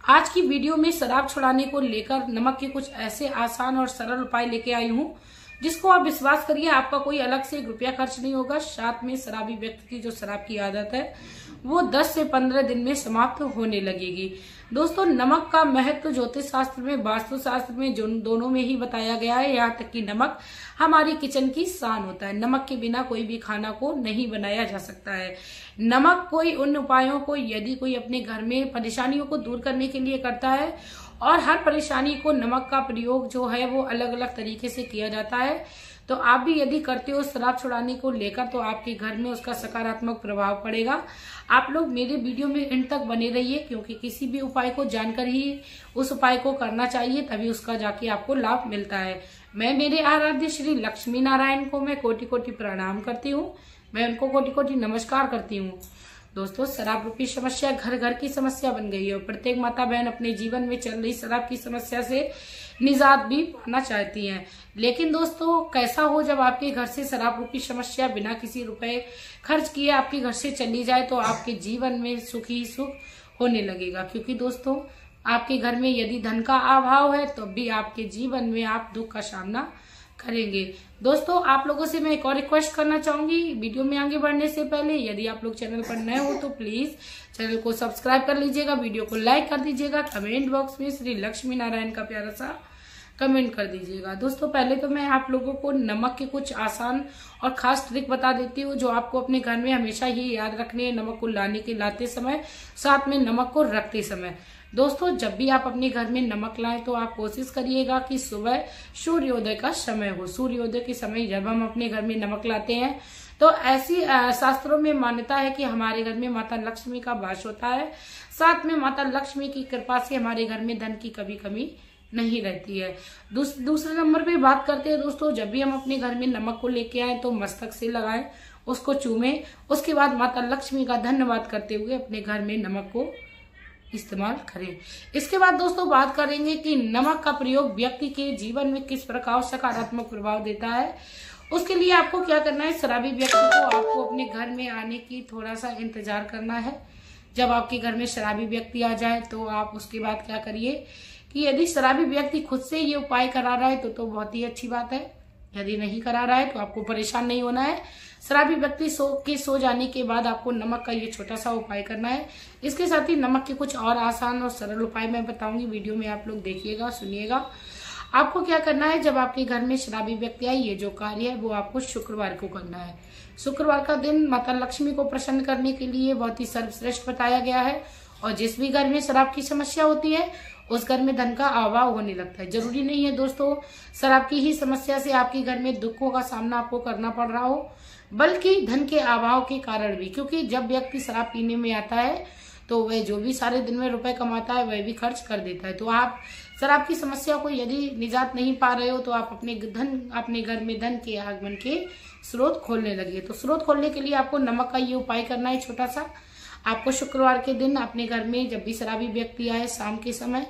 आज की वीडियो में शराब छुड़ाने को लेकर नमक के कुछ ऐसे आसान और सरल उपाय लेके आई हूँ जिसको आप विश्वास करिए आपका कोई अलग से ₹1 खर्च नहीं होगा। साथ में शराबी व्यक्ति की जो शराब की आदत है वो 10 से 15 दिन में समाप्त होने लगेगी। दोस्तों, नमक का महत्व ज्योतिष शास्त्र में, वास्तु शास्त्र में, दोनों में ही बताया गया है। यहाँ तक कि नमक हमारी किचन की शान होता है। नमक के बिना कोई भी खाना को नहीं बनाया जा सकता है। नमक कोई उन उपायों को यदि कोई अपने घर में परेशानियों को दूर करने के लिए करता है, और हर परेशानी को नमक का प्रयोग जो है वो अलग अलग तरीके से किया जाता है, तो आप भी यदि करते हो शराब छुड़ाने को लेकर तो आपके घर में उसका सकारात्मक प्रभाव पड़ेगा। आप लोग मेरे वीडियो में एंड तक बने रहिए, क्योंकि किसी भी उपाय को जानकर ही उस उपाय को करना चाहिए, तभी उसका जाके आपको लाभ मिलता है। मैं मेरे आराध्य श्री लक्ष्मी नारायण को मैं कोटि कोटि प्रणाम करती हूँ। मैं उनको कोटि कोटि नमस्कार करती हूँ। दोस्तों, शराब रूपी समस्या घर घर की समस्या बन गई है और प्रत्येक माता बहन अपने जीवन में चल रही शराब की समस्या से निजात भी पाना चाहती हैं। लेकिन दोस्तों, कैसा हो जब आपके घर से शराब रूपी समस्या बिना किसी रुपए खर्च किए आपके घर से चली जाए, तो आपके जीवन में सुख ही सुख होने लगेगा। क्योंकि दोस्तों, आपके घर में यदि धन का अभाव है तो भी आपके जीवन में आप दुख का सामना करेंगे। दोस्तों, आप लोगों से मैं एक और रिक्वेस्ट करना चाहूंगी। वीडियो में आगे बढ़ने से पहले यदि आप लोग चैनल पर नए हो तो प्लीज चैनल को सब्सक्राइब कर लीजिएगा, वीडियो को लाइक कर दीजिएगा, कमेंट बॉक्स में श्री लक्ष्मी नारायण का प्यारा सा कमेंट कर दीजिएगा। दोस्तों, पहले तो मैं आप लोगों को नमक के कुछ आसान और खास ट्रिक बता देती हूँ जो आपको अपने घर में हमेशा ही याद रखनी है, नमक को लाते समय, साथ में नमक को रखते समय। दोस्तों, जब भी आप अपने घर में नमक लाएं तो आप कोशिश करिएगा कि सुबह सूर्योदय का समय हो। सूर्योदय के समय जब हम अपने घर में नमक लाते हैं तो ऐसी शास्त्रों में मान्यता है कि हमारे घर में माता लक्ष्मी का वास होता है। साथ में माता लक्ष्मी की कृपा से हमारे घर में धन की कभी कमी नहीं रहती है। दूसरे नंबर पे बात करते हैं दोस्तों, जब भी हम अपने घर में नमक को लेके आए तो मस्तक से लगाएं, उसको चूमें, उसके बाद माता लक्ष्मी का धन्यवाद करते हुए अपने घर में नमक को इस्तेमाल करें। इसके बाद दोस्तों बात करेंगे कि नमक का प्रयोग व्यक्ति के जीवन में किस प्रकार सकारात्मक प्रभाव देता है। उसके लिए आपको क्या करना है, शराबी व्यक्ति को आपको अपने घर में आने की थोड़ा सा इंतजार करना है। जब आपके घर में शराबी व्यक्ति आ जाए तो आप उसके बाद क्या करिए कि यदि शराबी व्यक्ति खुद से ये उपाय करा रहा है तो बहुत ही अच्छी बात है। यदि नहीं करा रहा है तो आपको परेशान नहीं होना है। शराबी व्यक्ति सो जाने के बाद आपको नमक का ये छोटा सा उपाय करना है। इसके साथ ही नमक के कुछ और आसान और सरल उपाय मैं बताऊंगी, वीडियो में आप लोग देखिएगा, सुनिएगा। आपको क्या करना है, जब आपके घर में शराबी व्यक्ति आए, ये जो कार्य है वो आपको शुक्रवार को करना है। शुक्रवार का दिन माता लक्ष्मी को प्रसन्न करने के लिए बहुत ही सर्वश्रेष्ठ बताया गया है। और जिस भी घर में शराब की समस्या होती है उस घर में धन का अभाव होने लगता है। जरूरी नहीं है दोस्तों शराब की ही समस्या से आपके घर में दुखों का सामना आपको करना पड़ रहा हो, बल्कि धन के अभाव के कारण भी। क्योंकि जब व्यक्ति शराब पीने में आता है तो वह जो भी सारे दिन में रुपए कमाता है वह भी खर्च कर देता है। तो आप शराब की समस्या को यदि निजात नहीं पा रहे हो तो आप अपने घर में धन के आगमन के स्रोत खोलने लगे। तो स्रोत खोलने के लिए आपको नमक का ये उपाय करना है छोटा सा। आपको शुक्रवार के दिन अपने घर में जब भी शराबी व्यक्ति आए शाम के समय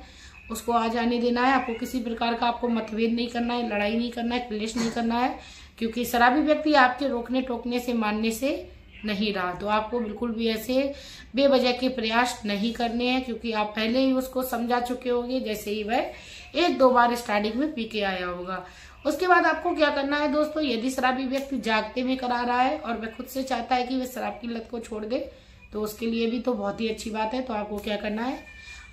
उसको आ जाने देना है। आपको किसी प्रकार का आपको मतभेद नहीं करना है, लड़ाई नहीं करना है, क्लेश नहीं करना है, क्योंकि शराबी व्यक्ति आपके रोकने टोकने से मानने से नहीं रहा। तो आपको बिल्कुल भी ऐसे बेवजह के प्रयास नहीं करने हैं, क्योंकि आप पहले ही उसको समझा चुके होंगे जैसे ही वह 1-2 बार स्टार्टिंग में पी के आया होगा। उसके बाद आपको क्या करना है दोस्तों, यदि शराबी व्यक्ति जागते में करा रहा है और वह खुद से चाहता है कि वह शराब की लत को छोड़ दे तो उसके लिए भी तो बहुत ही अच्छी बात है। तो आपको क्या करना है,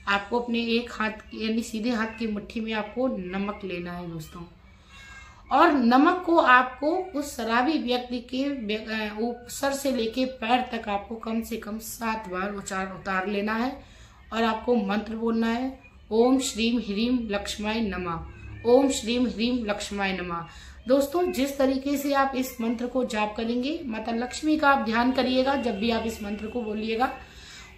आपको अपने एक हाथ यानी सीधे हाथ की मुट्ठी में आपको नमक लेना है दोस्तों, और नमक को आपको उस शराबी व्यक्ति के सर से लेके पैर तक आपको कम से कम 7 बार उतार लेना है। और आपको मंत्र बोलना है, ओम श्रीम ह्रीम लक्ष्माय नमः, ओम श्रीम ह्रीम लक्ष्माय नमः। दोस्तों, जिस तरीके से आप इस मंत्र को जाप करेंगे, माता लक्ष्मी का आप ध्यान करिएगा जब भी आप इस मंत्र को बोलिएगा।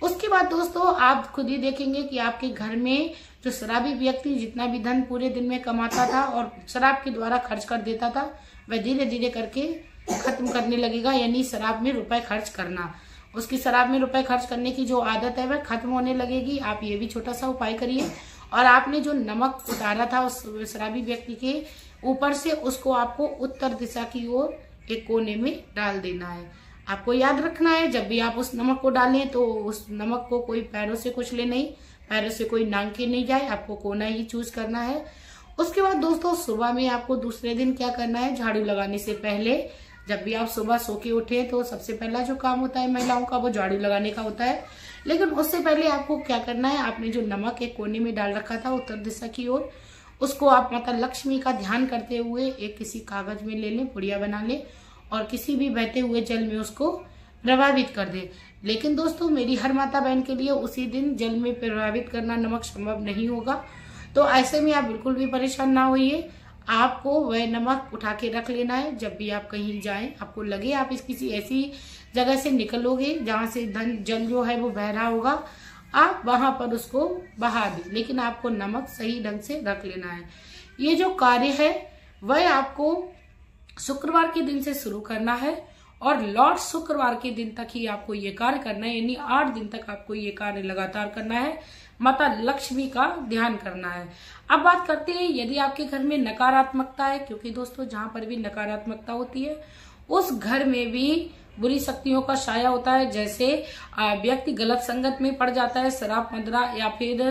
उसके बाद दोस्तों आप खुद ही देखेंगे कि आपके घर में जो शराबी व्यक्ति जितना भी धन पूरे दिन में कमाता था और शराब के द्वारा खर्च कर देता था, वह धीरे धीरे करके खत्म करने लगेगा। यानी शराब में रुपए खर्च करना, उसकी शराब में रुपए खर्च करने की जो आदत है वह खत्म होने लगेगी। आप ये भी छोटा सा उपाय करिए। और आपने जो नमक उतारा था उस शराबी व्यक्ति के ऊपर से, उसको आपको उत्तर दिशा की ओर एक कोने में डाल देना है। आपको याद रखना है जब भी आप उस नमक को डालें तो उस नमक को कोई पैरों से कुचले नहीं, पैरों से कोई नांग के नहीं जाए, आपको कोना ही चूज करना है। उसके बाद दोस्तों सुबह में आपको दूसरे दिन क्या करना है, झाड़ू लगाने से पहले, जब भी आप सुबह सो के उठे तो सबसे पहला जो काम होता है महिलाओं का वो झाड़ू लगाने का होता है। लेकिन उससे पहले आपको क्या करना है, आपने जो नमक एक कोने में डाल रखा था उत्तर दिशा की ओर, उसको आप माता लक्ष्मी का ध्यान करते हुए एक किसी कागज में ले लें, पुड़िया बना लें और किसी भी बहते हुए जल में उसको प्रभावित कर दें। लेकिन दोस्तों मेरी हर माता बहन के लिए उसी दिन जल में प्रभावित करना नमक संभव नहीं होगा, तो ऐसे में आप बिल्कुल भी परेशान ना होइए। आपको वह नमक उठा के रख लेना है। जब भी आप कहीं जाएं, आपको लगे आप इस किसी ऐसी जगह से निकलोगे जहां से जल जो है वो बह रहा होगा, आप वहां पर उसको बहा दें, लेकिन आपको नमक सही ढंग से रख लेना है। ये जो कार्य है वह आपको शुक्रवार के दिन से शुरू करना है और लौट शुक्रवार के दिन तक ही आपको ये कार्य करना है, यानी 8 दिन तक आपको ये कार्य लगातार करना है। माता लक्ष्मी का ध्यान करना है। अब बात करते हैं यदि आपके घर में नकारात्मकता है, क्योंकि दोस्तों जहां पर भी नकारात्मकता होती है उस घर में भी बुरी शक्तियों का साया होता है। जैसे व्यक्ति गलत संगत में पड़ जाता है, शराब मदिरा या फिर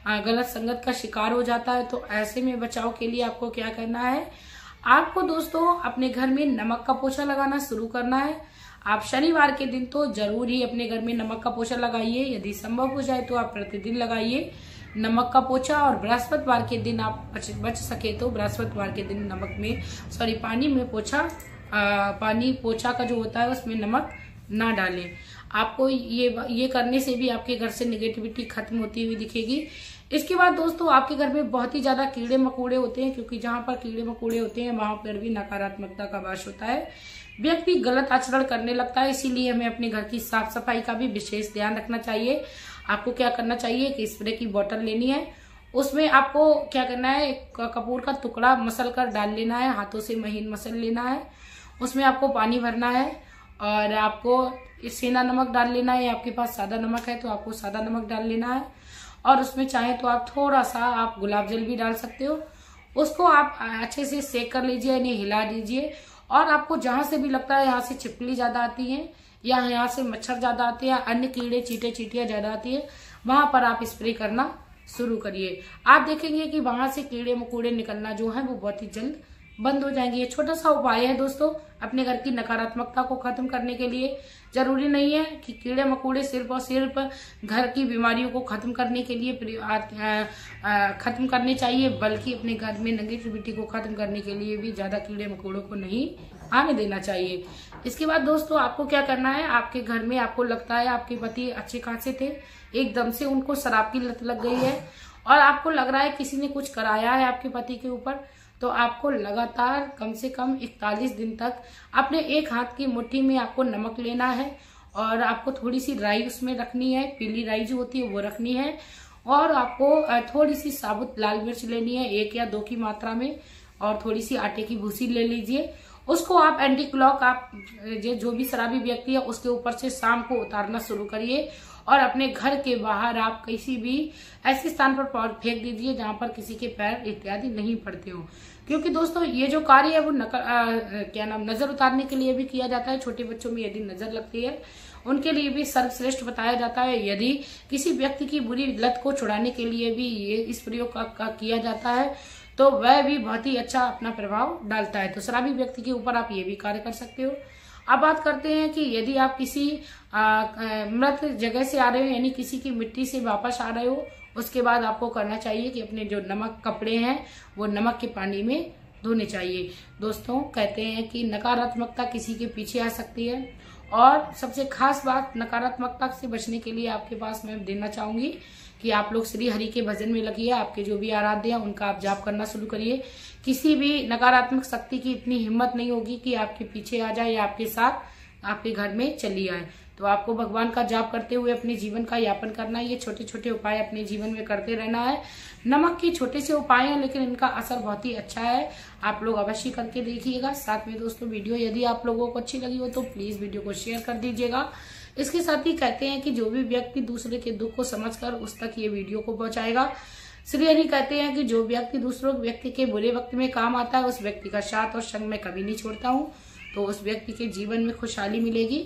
गलत संगत का शिकार हो जाता है, तो ऐसे में बचाव के लिए आपको क्या करना है, आपको दोस्तों अपने घर में नमक का पोछा लगाना शुरू करना है। आप शनिवार के दिन तो जरूर ही अपने घर में नमक का पोछा लगाइए, यदि संभव हो जाए तो आप प्रतिदिन लगाइए नमक का पोछा। और बृहस्पतिवार के दिन आप बच सके तो बृहस्पतिवार के दिन नमक में पानी में पोछा का जो होता है उसमें नमक ना डालें। आपको ये करने से भी आपके घर से नेगेटिविटी खत्म होती हुई दिखेगी। इसके बाद दोस्तों आपके घर में बहुत ही ज्यादा कीड़े मकोड़े होते हैं, क्योंकि जहां पर कीड़े मकोड़े होते हैं वहां पर भी नकारात्मकता का वास होता है। व्यक्ति गलत आचरण करने लगता है, इसीलिए हमें अपने घर की साफ सफाई का भी विशेष ध्यान रखना चाहिए। आपको क्या करना चाहिए कि स्प्रे की बोतल लेनी है, उसमें आपको क्या करना है, एक कपूर का टुकड़ा मसल कर डाल लेना है, हाथों से महीन मसल लेना है। उसमें आपको पानी भरना है और आपको सेंधा नमक डाल लेना है। आपके पास सादा नमक है तो आपको सादा नमक डाल लेना है और उसमें चाहे तो आप थोड़ा सा आप गुलाब जल भी डाल सकते हो। उसको आप अच्छे से सेक कर लीजिए, यानी हिला दीजिए। और आपको जहां से भी लगता है यहाँ से छिपकली ज्यादा आती है या यहाँ से मच्छर ज्यादा आते हैं, अन्य कीड़े चींटे चींटियां ज्यादा आती है, वहां पर आप स्प्रे करना शुरू करिए। आप देखेंगे कि वहां से कीड़े मकोड़े निकलना जो है वो बहुत ही जल्द बंद हो जाएंगे। ये छोटा सा उपाय है दोस्तों अपने घर की नकारात्मकता को खत्म करने के लिए। जरूरी नहीं है कि कीड़े मकोड़े सिर्फ और सिर्फ घर की बीमारियों को खत्म करने के लिए खत्म करने चाहिए, बल्कि अपने घर में नेगेटिविटी को खत्म करने के लिए भी ज्यादा कीड़े मकोड़ों को नहीं आने देना चाहिए। इसके बाद दोस्तों आपको क्या करना है, आपके घर में आपको लगता है आपके पति अच्छे खासे थे, एकदम से उनको शराब की लत लग गई है और आपको लग रहा है किसी ने कुछ कराया है आपके पति के ऊपर, तो आपको लगातार कम से कम 41 दिन तक अपने एक हाथ की मुट्ठी में आपको नमक लेना है और आपको थोड़ी सी राई उसमें रखनी है, पीली राई जो होती है वो रखनी है। और आपको थोड़ी सी साबुत लाल मिर्च लेनी है 1 या 2 की मात्रा में, और थोड़ी सी आटे की भूसी ले लीजिए। उसको आप एंटी क्लॉक आप जो भी शराबी व्यक्ति है उसके ऊपर से शाम को उतारना शुरू करिए और अपने घर के बाहर आप किसी भी ऐसे स्थान पर फेंक दीजिए जहां पर किसी के पैर इत्यादि नहीं पड़ते हो। क्योंकि दोस्तों ये जो कार्य है वो नजर उतारने के लिए भी किया जाता है। छोटे बच्चों में यदि नजर लगती है उनके लिए भी सर्वश्रेष्ठ बताया जाता है। यदि किसी व्यक्ति की बुरी लत को छुड़ाने के लिए भी ये इस प्रयोग का किया जाता है तो वह भी बहुत ही अच्छा अपना प्रभाव डालता है। तो शराबी व्यक्ति के ऊपर आप ये भी कार्य कर सकते हो। अब बात करते हैं कि यदि आप किसी मृत जगह से आ रहे हो, यानी किसी की मिट्टी से वापस आ रहे हो, उसके बाद आपको करना चाहिए कि अपने जो नमक कपड़े हैं वो नमक के पानी में धोने चाहिए। दोस्तों कहते हैं कि नकारात्मकता किसी के पीछे आ सकती है और सबसे खास बात नकारात्मकता से बचने के लिए आपके पास मैं देना चाहूंगी कि आप लोग श्री हरि के भजन में लगिए। आपके जो भी आराध्य हैं उनका आप जाप करना शुरू करिए। किसी भी नकारात्मक शक्ति की इतनी हिम्मत नहीं होगी कि आपके पीछे आ जाए या आपके साथ आपके घर में चली आए। तो आपको भगवान का जाप करते हुए अपने जीवन का यापन करना है। ये छोटे छोटे उपाय अपने जीवन में करते रहना है। नमक के छोटे से उपाय हैं लेकिन इनका असर बहुत ही अच्छा है। आप लोग अवश्य करके देखिएगा। साथ में दोस्तों वीडियो यदि आप लोगों को अच्छी लगी हो तो प्लीज वीडियो को शेयर कर दीजिएगा। इसके साथ ही कहते हैं कि जो भी व्यक्ति दूसरे के दुख को समझकर उस तक ये वीडियो को पहुंचाएगा, श्री हरि कहते हैं कि जो व्यक्ति दूसरों व्यक्ति के बुरे वक्त में काम आता है उस व्यक्ति का साथ और संग में कभी नहीं छोड़ता हूँ, तो उस व्यक्ति के जीवन में खुशहाली मिलेगी।